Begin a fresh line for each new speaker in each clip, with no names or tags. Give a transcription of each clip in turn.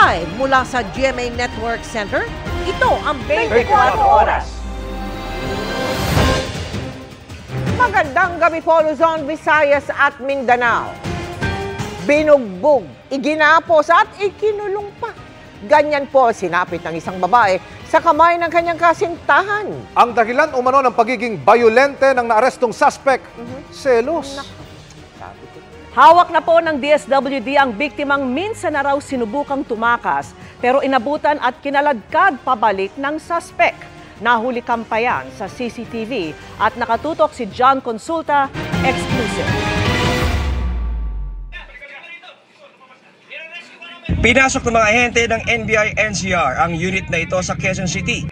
Live mula sa GMA Network Center, ito ang 24 Oras. Magandang gabi po, Luzon, Visayas at Mindanao. Binugbog, iginapos at ikinulong pa. Ganyan po sinapit ng isang babae sa kamay ng kanyang kasintahan.
Ang dahilan umano ng pagiging bayolente ng naarestong suspect, selos.
Hawak na po ng DSWD ang biktimang minsan na raw sinubukang tumakas pero inabutan at kinaladkad pabalik ng suspect. Nahuli kampayan sa CCTV at nakatutok si John Consulta, exclusive.
Pinasok ng mga ahente ng NBI-NCR ang unit na ito sa Quezon City.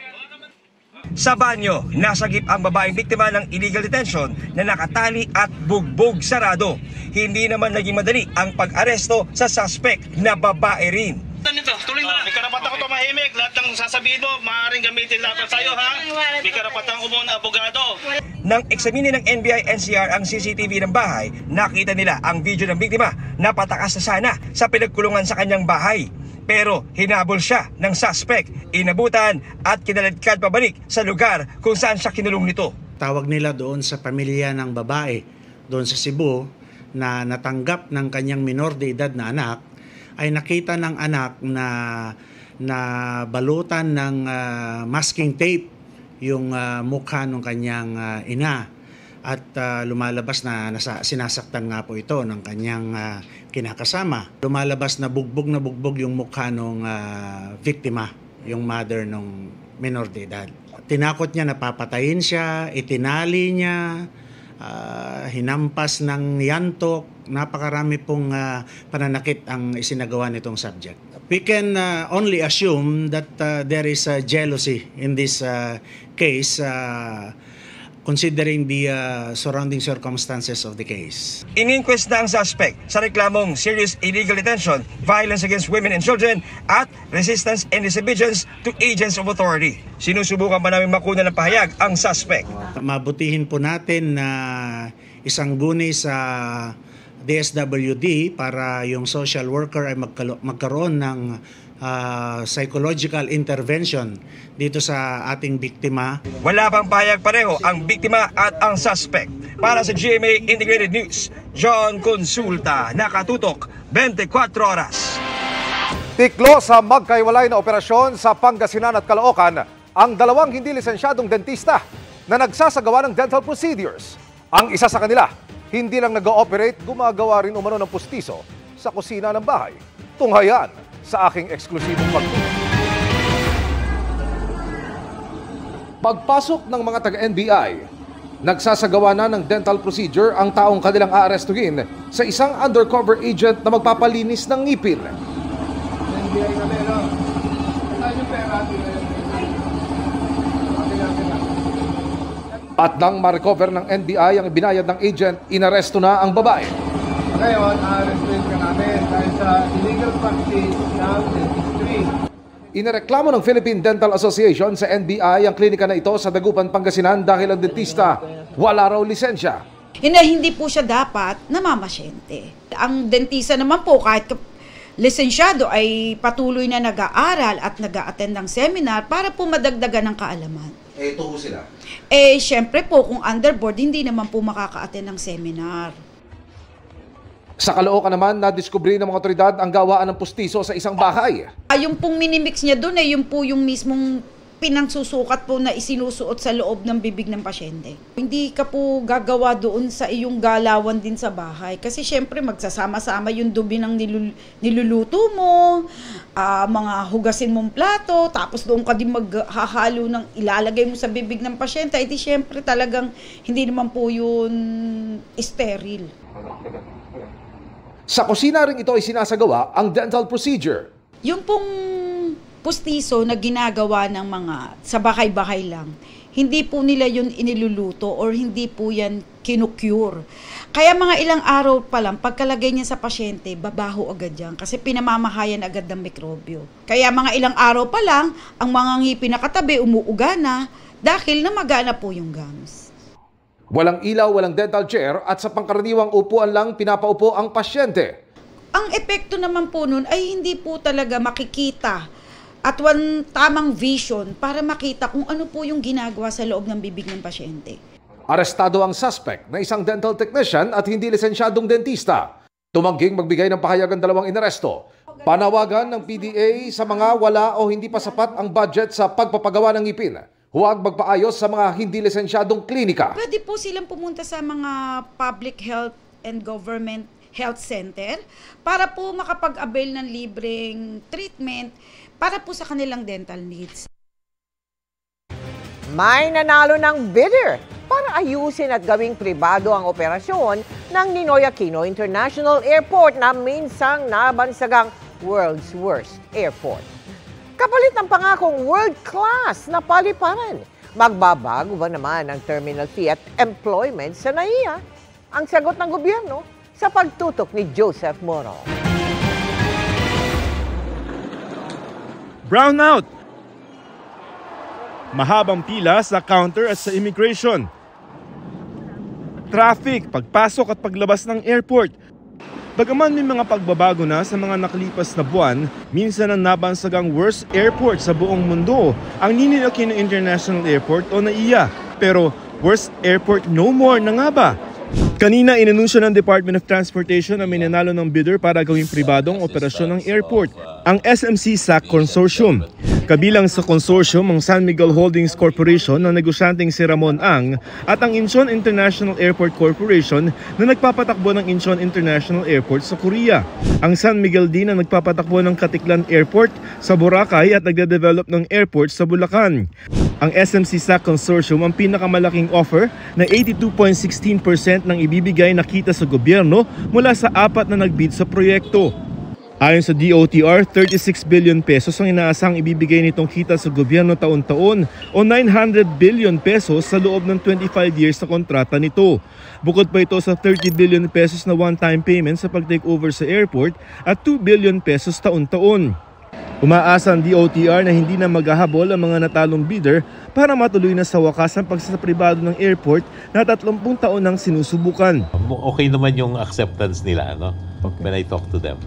Sa banyo, nasagip ang babaeng biktima ng illegal detention na nakatali at bugbog sarado. Hindi naman naging madali ang pag-aresto sa suspect na babae rin.
Tuloy mo na. May karapatan ko tumahimik. Lahat ng sasabihin mo, maaaring gamitin laban sa'yo, ha? May karapatan ko muna, abogado.
Nang eksaminin ng NBI-NCR ang CCTV ng bahay, nakita nila ang video ng biktima na patakas na sana sa pinagkulungan sa kanyang bahay. Pero hinabol siya ng suspect, inabutan at kinaladkad pabalik sa lugar kung saan siya kinulong nito.
Tawag nila doon sa pamilya ng babae, doon sa Cebu, na natanggap ng kanyang minor de edad na anak, ay nakita ng anak na balutan ng masking tape yung mukha ng kanyang ina. At lumalabas na sinasaktan nga po ito ng kanyang kinakasama. Lumalabas na bugbog yung mukha ng biktima, yung mother ng minor de edad. Tinakot niya na papatayin siya, itinali niya, hinampas ng yantok, napakarami pong pananakit ang isinagawa nitong subject. We can only assume that there is jealousy in this case, considering the surrounding circumstances of the case.
Ininquest na ang suspect sa reklamong serious illegal detention, violence against women and children, at resistance and disobedience to agents of authority. Sinusubukan pa namin makuna ng pahayag ang suspect.
Mabutihin po natin na isang guni sa DSWD para yung social worker ay magkaroon ng psychological intervention dito sa ating biktima.
Wala pang pahayag pareho ang biktima at ang suspect. Para sa GMA Integrated News, John Consulta, nakatutok 24 Oras.
Tiklo sa magkaiwalay na operasyon sa Pangasinan at Caloocan ang dalawang hindi lisensyadong dentista na nagsasagawa ng dental procedures. Ang isa sa kanila, hindi lang nag-ooperate, gumagawa rin umano ng pustiso sa kusina ng bahay. Tunghayan sa aking eksklusibong pagtutok. Pagpasok ng mga taga-NBI, nagsasagawa na ng dental procedure ang taong kanilang aarestuhin sa isang undercover agent na magpapalinis ng ngipin. At nang ma-recover ng NBI ang ibinayad ng agent, inaresto na ang babae.
Ngayon, a-arrestuin ka namin dahil sa illegal practice ng dentistry.
Inireklamo ng Philippine Dental Association sa NBI ang klinika na ito sa Dagupan, Pangasinan dahil ang dentista wala raw lisensya.
Hindi po siya dapat namamasyente. Ang dentista naman po kahit lisensyado ay patuloy na nag-aaral at nag-a-attend ng seminar para po madagdagan ng kaalaman.
Ito po sila.
Syempre po kung underboard, hindi naman po makaka-attend ng seminar.
Sa Caloocan naman, nadiskubre ng mga otoridad ang gawaan ng pustiso sa isang bahay.
Yung pong minimix niya doon yung po yung mismong pinangsusukat po na isinusuot sa loob ng bibig ng pasyente. Hindi ka po gagawa doon sa iyong galawan din sa bahay. Kasi syempre magsasama-sama yung dubi ng niluluto mo, mga hugasin mong plato, tapos doon ka din maghahalo ng ilalagay mo sa bibig ng pasyente. Di syempre talagang hindi naman po yun sterile.
Sa kusina rin ito ay sinasagawa ang dental procedure.
Yung pong pustiso na ginagawa ng mga sa bahay-bahay lang, hindi po nila yun iniluluto or hindi po yan kinukure. Kaya mga ilang araw pa lang, pagkalagay niya sa pasyente, babaho agad yan kasi pinamamahayan agad ng mikrobyo. Kaya mga ilang araw pa lang, ang mga ngipin na katabi umuuga na dahil namagana po yung gums.
Walang ilaw, walang dental chair at sa pangkaraniwang upuan lang pinapaupo ang pasyente.
Ang epekto naman po nun ay hindi po talaga makikita at tamang vision para makita kung ano po yung ginagawa sa loob ng bibig ng pasyente.
Arestado ang suspect na isang dental technician at hindi lisensyadong dentista. Tumangging magbigay ng pahayag ang dalawang inaresto. Panawagan ng PDA sa mga wala o hindi pa sapat ang budget sa pagpapagawa ng ngipin. Huwag magpaayos sa mga hindi lisensyadong klinika.
Pwede po silang pumunta sa mga public health and government health center para po makapag-avail ng libreng treatment para po sa kanilang dental needs.
May nanalo ng bidder para ayusin at gawing pribado ang operasyon ng Ninoy Aquino International Airport na minsang nabansagang world's worst airport. Kapalit ng pangakong world-class na paliparan, magbabago ba naman ang terminal fee at employment sa NAIA? Ang sagot ng gobyerno sa pagtutok ni Joseph Moro.
Brownout! Mahabang pila sa counter at sa immigration. Traffic, pagpasok at paglabas ng airport. Bagaman may mga pagbabago na sa mga nakalipas na buwan, minsan ang nabansagang worst airport sa buong mundo, ang Ninoy Aquino International Airport o NAIA. Pero worst airport no more na nga ba? Kanina inanunsyo ng Department of Transportation na may nanalo ng bidder para gawing pribadong operasyon ng airport, ang SMC SAC Consortium. Kabilang sa consortium ang San Miguel Holdings Corporation na negosyanteng si Ramon Ang at ang Incheon International Airport Corporation na nagpapatakbo ng Incheon International Airport sa Korea. Ang San Miguel din na nagpapatakbo ng Katiklan Airport sa Boracay at nagde-develop ng airport sa Bulacan. Ang SMC SAC Consortium ang pinakamalaking offer na 82.16% ng ibibigay na kita sa gobyerno mula sa 4 na nagbid sa proyekto. Ayon sa DOTR, 36 billion pesos ang inaasang ibibigay nitong kita sa gobyerno taon-taon o 900 billion pesos sa loob ng 25 years na kontrata nito. Bukod pa ito sa 30 billion pesos na one-time payment sa pag-takeover sa airport at 2 billion pesos taon-taon. Umaasa ang DOTR na hindi na maghahabol ang mga natalong bidder para matuloy na sa wakas ang pagsasapribado ng airport na 30 taon nang sinusubukan.
Okay naman yung acceptance nila, no? When I talk to them.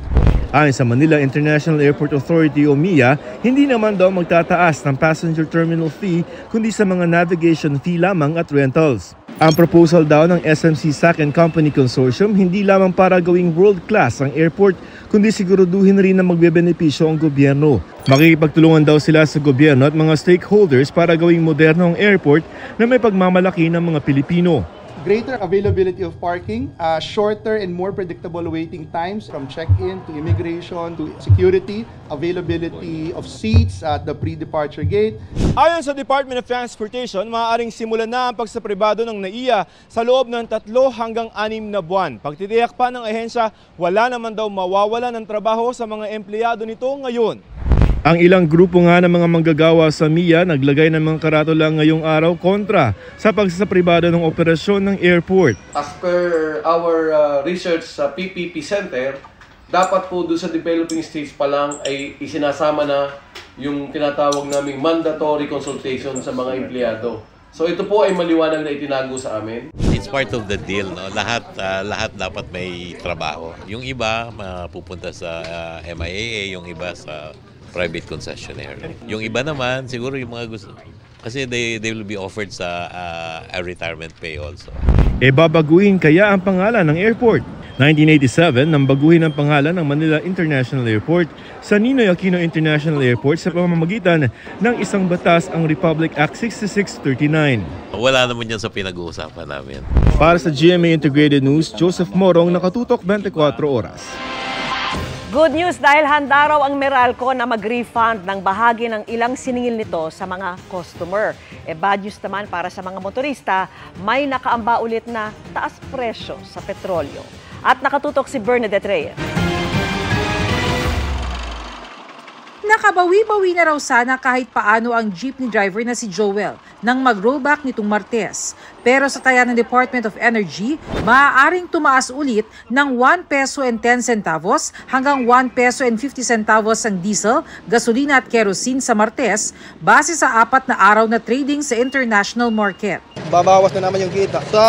Ayon sa Manila International Airport Authority o MIA, hindi naman daw magtataas ng passenger terminal fee kundi sa mga navigation fee lamang at rentals. Ang proposal daw ng SMC SAC and Company Consortium hindi lamang para gawing world-class ang airport, kundi siguraduhin rin na magbebenepisyo ang gobyerno. Makikipagtulungan daw sila sa gobyerno at mga stakeholders para gawing moderno ang airport na may pagmamalaki ng mga Pilipino.
Greater availability of parking, shorter and more predictable waiting times from check-in to immigration to security, availability of seats at the pre-departure gate.
Ayon sa Department of Transportation, maaaring simulan na ang pagsapribado ng NAIA sa loob ng 3 hanggang 6 na buwan. Pagtitiyak pa ng ahensya, wala naman daw mawawala ng trabaho sa mga empleyado nito ngayon. Ang ilang grupo nga ng mga manggagawa sa MIA naglagay ng mga karatula ngayong araw kontra sa pagsasapribado ng operasyon ng airport.
As per our research sa PPP Center, dapat po doon sa developing stage pa lang ay isinasama na yung tinatawag naming mandatory consultation sa mga empleyado. So ito po ay maliwanag na itinago sa amin.
It's part of the deal, no? Lahat dapat may trabaho. Yung iba mapupunta sa MIAA, yung iba sa private concessionaire. Yung iba naman, siguro yung mga gusto, kasi they will be offered sa a retirement pay also.
Babaguhin kaya ang pangalan ng airport? 1987 nang baguhin ang pangalan ng Manila International Airport sa Ninoy Aquino International Airport sa pamamagitan ng isang batas, ang Republic Act 6639.
Wala naman yan sa pinag-uusapan namin.
Para sa GMA Integrated News, Joseph Morong, nakatutok 24 oras.
Good news dahil handa raw ang Meralco na mag-refund ng bahagi ng ilang siningil nito sa mga customer. Bad news naman para sa mga motorista, may nakaamba ulit na taas presyo sa petrolyo. At nakatutok si Bernadette Reyes.
Nakabawi-bawi na raw sana kahit paano ang jeepney driver na si Joel nang mag-rollback nitong Martes. Pero sa taya ng Department of Energy, maaaring tumaas ulit ng 1 peso and 10 centavos hanggang 1 peso and 50 centavos ang diesel, gasolina at kerosene sa Martes base sa 4 na araw na trading sa international market.
Babawas na naman yung kita. Sa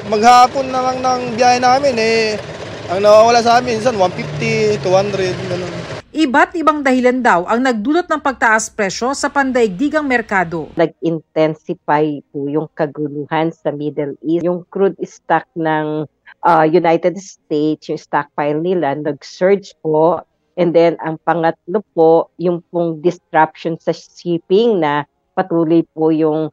maghapon na lang ng biyahe namin, Ang nawawala sa amin, minsan 150, 200, ganun.
Iba't ibang dahilan daw ang nagdulot ng pagtaas presyo sa pandaigdigang merkado.
Nag-intensify po yung kaguluhan sa Middle East. Yung crude stock ng United States, yung stockpile nila, nag-surge po. And then ang pangatlo po, yung pong disruption sa shipping na patuloy po yung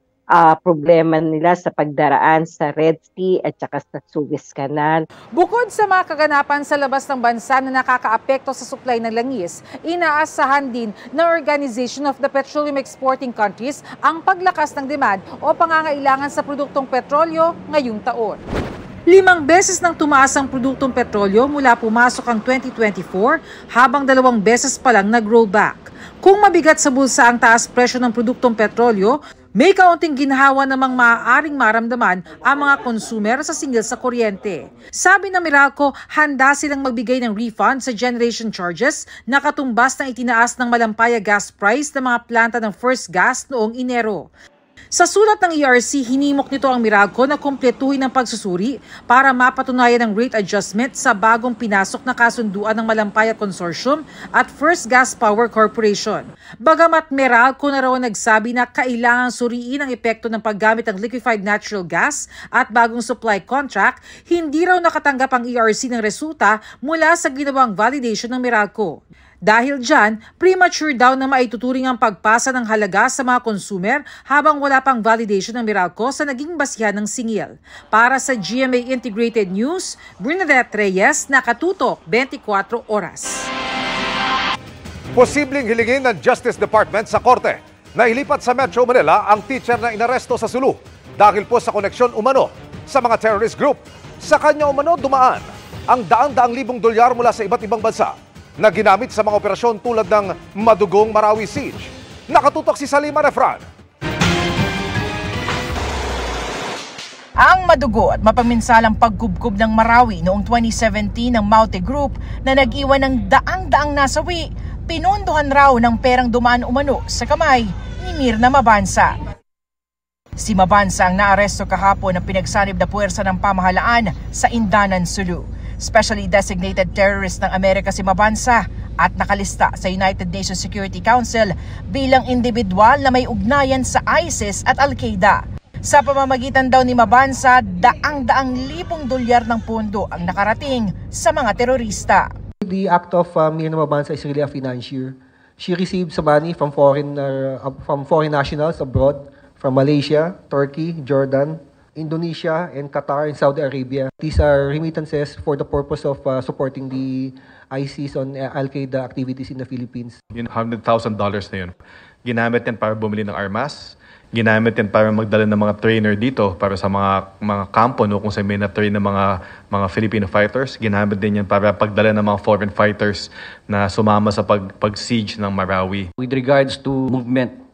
problema nila sa pagdaraan sa Red Sea at saka sa Suez Canal.
Bukod sa mga kaganapan sa labas ng bansa na nakakaapekto sa supply ng langis, inaasahan din ng Organization of the Petroleum Exporting Countries ang paglakas ng demand o pangangailangan sa produktong petrolyo ngayong taon. 5 beses nang tumaas ang produktong petrolyo mula pumasok ang 2024 habang 2 beses pa lang nag-rollback. Kung mabigat sa bulsa ang taas presyo ng produktong petrolyo, may kaunting ginhawa namang maaaring maramdaman ang mga consumer sa singil sa kuryente. Sabi ng Meralco, handa silang magbigay ng refund sa generation charges na katumbas ng itinaas ng malampaya gas price ng mga planta ng First Gas noong Enero. Sa sulat ng ERC, hinimok nito ang Meralco na kumpletuhin ang pagsusuri para mapatunayan ang rate adjustment sa bagong pinasok na kasunduan ng Malampaya Consortium at First Gas Power Corporation. Bagamat Meralco na raw nagsabi na kailangang suriin ang epekto ng paggamit ng liquefied natural gas at bagong supply contract, hindi raw nakatanggap ang ERC ng resulta mula sa ginawang validation ng Meralco. Dahil dyan, premature daw na maituturing ang pagpasa ng halaga sa mga consumer habang wala pang validation ng Meralco sa naging basihan ng singil. Para sa GMA Integrated News, Bernadette Reyes, nakatutok 24 oras.
Posibleng hilingin ng Justice Department sa korte na ilipat sa Metro Manila ang teacher na inaresto sa Sulu dahil po sa koneksyon umano sa mga terrorist group. Sa kanya umano dumaan ang daang-daang libong dolyar mula sa iba't ibang bansa na ginamit sa mga operasyon tulad ng Madugong Marawi Siege. Nakatutok si Salima Refran.
Ang madugo at mapaminsalang pagkubkob ng Marawi noong 2017 ng Maute Group na nag-iwan ng daang-daang nasawi, pinondohan raw ng perang dumaan umano sa kamay ni Mirna Mabansa. Si Mabansa ang naaresto kahapon ng pinagsanib na puwersa ng pamahalaan sa Indanan, Sulu. Specially designated terrorist ng Amerika si Mabansa at nakalista sa United Nations Security Council bilang individual na may ugnayan sa ISIS at Al-Qaeda. Sa pamamagitan daw ni Mabansa, daang-daang libong dolyar ng pondo ang nakarating sa mga terorista.
The act of Mirna Mabansa is really a financier. She received some money from foreign nationals abroad, from Malaysia, Turkey, Jordan, Indonesia, and Qatar, and Saudi Arabia. These are remittances for the purpose of supporting the ISIS on Al-Qaeda activities in the Philippines.
Yung $100,000 na yun, ginamit yan para bumili ng armas, ginamit yan para magdala ng mga trainer dito para sa mga kampo, no, kung sa may na-train ng mga Filipino fighters. Ginamit din yan para pagdala ng mga foreign fighters na sumama sa pag-siege ng Marawi.
With regards to movement,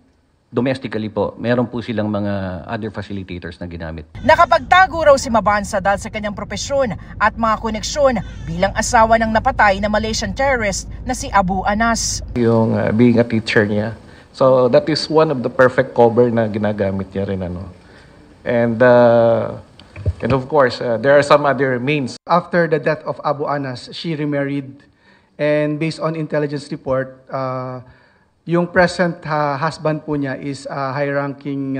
domestically po, meron po silang mga other facilitators na ginamit.
Nakapagtago raw si Mabansa dahil sa kanyang propesyon at mga koneksyon bilang asawa ng napatay na Malaysian terrorist na si Abu Anas.
Yung being a teacher niya. So that is one of the perfect cover na ginagamit niya rin. And of course, there are some other means.
After the death of Abu Anas, she remarried, and based on intelligence report, yung present husband po niya is a high-ranking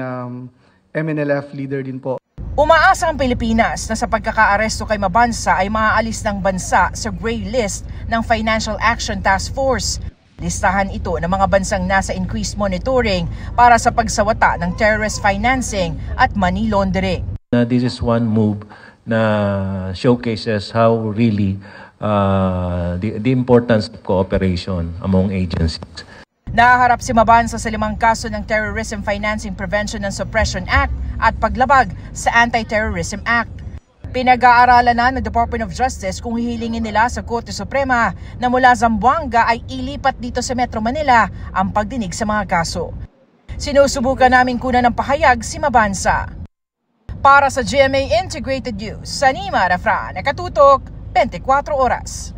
MNLF leader din po.
Umaasa ang Pilipinas na sa pagkakaaresto kay Mabansa ay maaalis ng bansa sa gray list ng Financial Action Task Force. Listahan ito ng mga bansang nasa increased monitoring para sa pagsawata ng terrorist financing at money laundering.
This is one move na showcases how really the importance of cooperation among agencies.
Nahaharap si Mabansa sa 5 kaso ng Terrorism Financing Prevention and Suppression Act at paglabag sa Anti-Terrorism Act. Pinag-aaralan na ng Department of Justice kung hihilingin nila sa Korte Suprema na mula Zamboanga ay ilipat dito sa Metro Manila ang pagdinig sa mga kaso. Sinusubukan naming kunan ng pahayag si Mabansa. Para sa GMA Integrated News, Salima Refran, nakatutok 24 oras.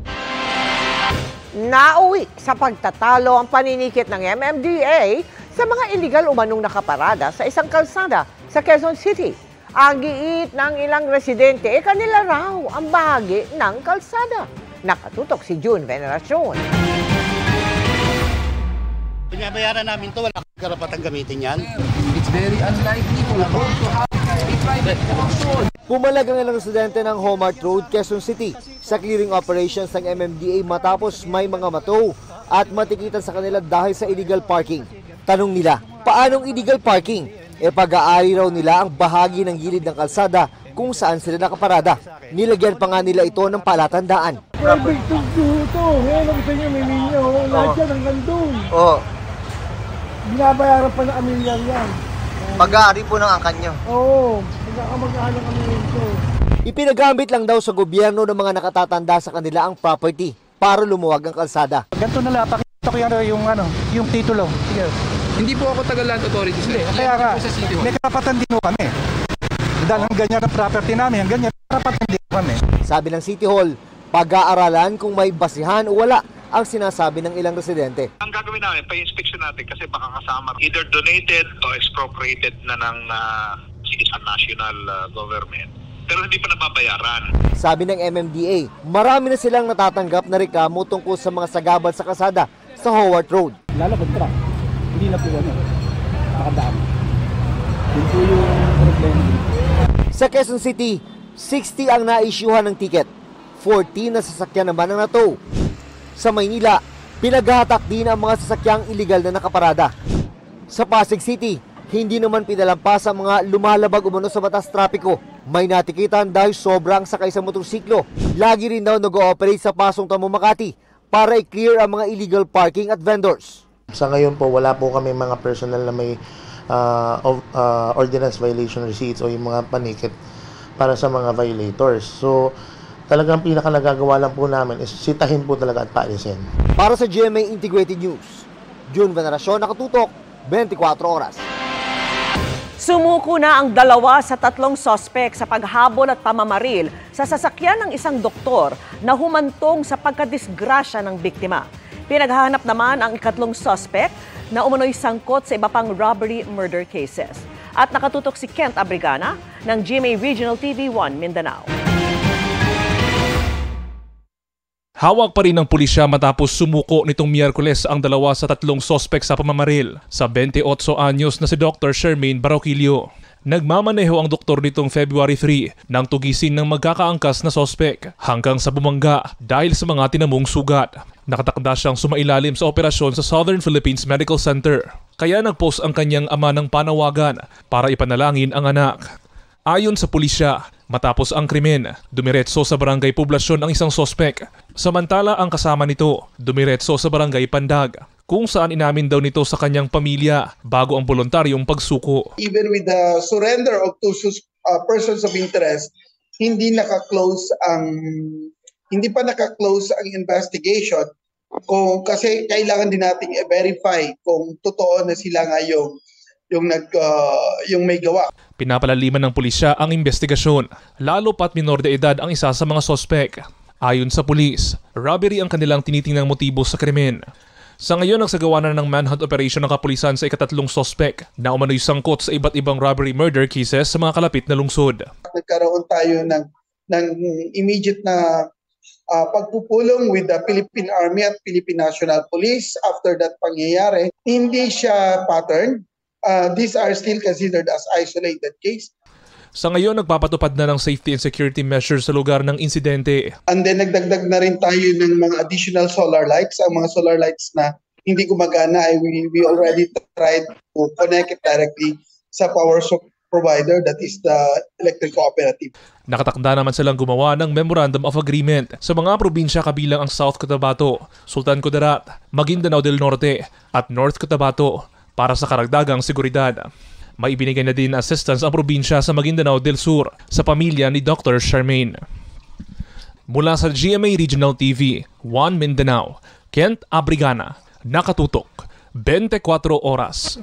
Nauwi sa pagtatalo ang paninikit ng MMDA sa mga illegal umanong nakaparada sa isang kalsada sa Quezon City. Ang giit ng ilang residente, kanila raw ang bahagi ng kalsada. Nakatutok si June Veneracion.
Binabayaran namin to, wala kang karapatang gamitin yan. It's very unlikely for a road to have a private function.
Pumalag ang ilang residente ng Homart Road, Quezon City sa clearing operations ng MMDA matapos may mga matow at matikitan sa kanila dahil sa illegal parking. Tanong nila, paanong illegal parking? Pag-aari raw nila ang bahagi ng gilid ng kalsada kung saan sila nakaparada. Nilagyan pa nga nila ito ng palatandaan.
Private to. Ngayon ang gusto nyo, may linya. Lahat yan hanggang doon.
Oo.
Binabayaran pa ng amilyar yan.
Pag-aari po ng angkan nyo.
Oo. Magkakamag-ahan ng amilyar ito.
Ipinagamit lang daw sa gobyerno ng mga nakatatanda sa kanila ang property para lumuwag ang kalsada.
Ganito na lang, pakita ko yung titulo. Sige.
Hindi po ako taga-land authority.
Hindi, kaya nga, may karapatan din kami. Dahil ang ganyan ang property namin, ang ganyan karapatan din kami.
Sabi ng City Hall, pag-aaralan kung may basihan o wala ang sinasabi ng ilang residente.
Ang gagawin namin, pa-inspection natin kasi baka kasama either donated o expropriated na ng isang national government. Pero hindi pa nababayaran.
Sabi ng MMDA, marami na silang natatanggap na reklamo tungkol sa mga sagabal sa kalsada sa Howard Road.
Lalabag truck. Hindi na po nakadami. Yun po yung problema.
Sa Quezon City, 60 ang na-issuehan ng ticket. 14 na sasakyan naman ang natow. Sa Maynila, pinaghahatak din ang mga sasakyang iligal na nakaparada. Sa Pasig City, hindi naman pinalampas ang mga lumalabag umano sa batas trapiko. May natikitan dahil sobrang sakay sa motorsiklo. Lagi rin daw nag-ooperate sa Pasong Tamo, Makati para i-clear ang mga illegal parking at vendors.
Sa ngayon po, wala po kami mga personal na may ordinance violation receipts o yung mga panikit para sa mga violators. So, talagang pinaka-nagagawa lang po namin is sitahin po talaga at paalisin.
Para sa GMA Integrated News, June Veneracion, nakatutok, 24 oras.
Sumuko na ang 2 sa 3 sospek sa paghabol at pamamaril sa sasakyan ng isang doktor na humantong sa pagkadisgrasya ng biktima. Pinaghahanap naman ang 3 suspect na umano'y sangkot sa iba pang robbery murder cases. At nakatutok si Kent Abrigana ng GMA Regional TV 1 Mindanao.
Hawak pa rin ng pulisya matapos sumuko nitong Miyerkules ang 2 sa 3 sospek sa pamamaril sa 28 anyos na si Dr. Shermaine Barroquillo. Nagmamaneho ang doktor nitong February 3 nang tugisin ng magkakaangkas na sospek hanggang sa bumangga dahil sa mga tinamong sugat. Nakatakda siyang sumailalim sa operasyon sa Southern Philippines Medical Center. Kaya nagpost ang kanyang ama ng panawagan para ipanalangin ang anak. Ayon sa pulisya, matapos ang krimen, dumiretso sa barangay Poblasyon ang isang sospek. Samantala ang kasama nito, dumiretso sa barangay Pandag, kung saan inamin daw nito sa kanyang pamilya bago ang voluntaryong pagsuko.
Even with the surrender of 2 persons of interest, hindi pa naka-close ang investigation kasi kailangan din nating i-verify kung totoo na sila nga yung may gawa.
Pinapalaliman ng pulisya ang investigasyon, lalo pat minor de edad ang isa sa mga sospek. Ayon sa pulis, robbery ang kanilang tinitingnang motibo sa krimen. Sa ngayon, nagsagawa na ng manhunt operation ng kapulisan sa 3 sospek na umano'y sangkot sa iba't ibang robbery murder cases sa mga kalapit na lungsod.
Nagkaroon tayo ng immediate na pagpupulong with the Philippine Army at Philippine National Police after that pangyayari. Hindi siya patterned. These are still considered as isolated case.
Sa ngayon, nagpapatupad na ng safety and security measures sa lugar ng insidente.
And then nagdagdag na rin tayo ng mga additional solar lights. Ang mga solar lights na hindi gumagana ay we already tried to connect it directly sa power provider, that is the electric cooperative.
Nakatakda naman silang gumawa ng Memorandum of Agreement sa mga probinsya kabilang ang South Cotabato, Sultan Kudarat, Maguindanao del Norte at North Cotabato para sa karagdagang seguridad. May ibinigay na din assistance ang probinsya sa Maguindanao del Sur sa pamilya ni Dr. Shermaine. Mula sa GMA Regional TV 1 Mindanao, Kent Abrigana, nakatutok, 24 oras.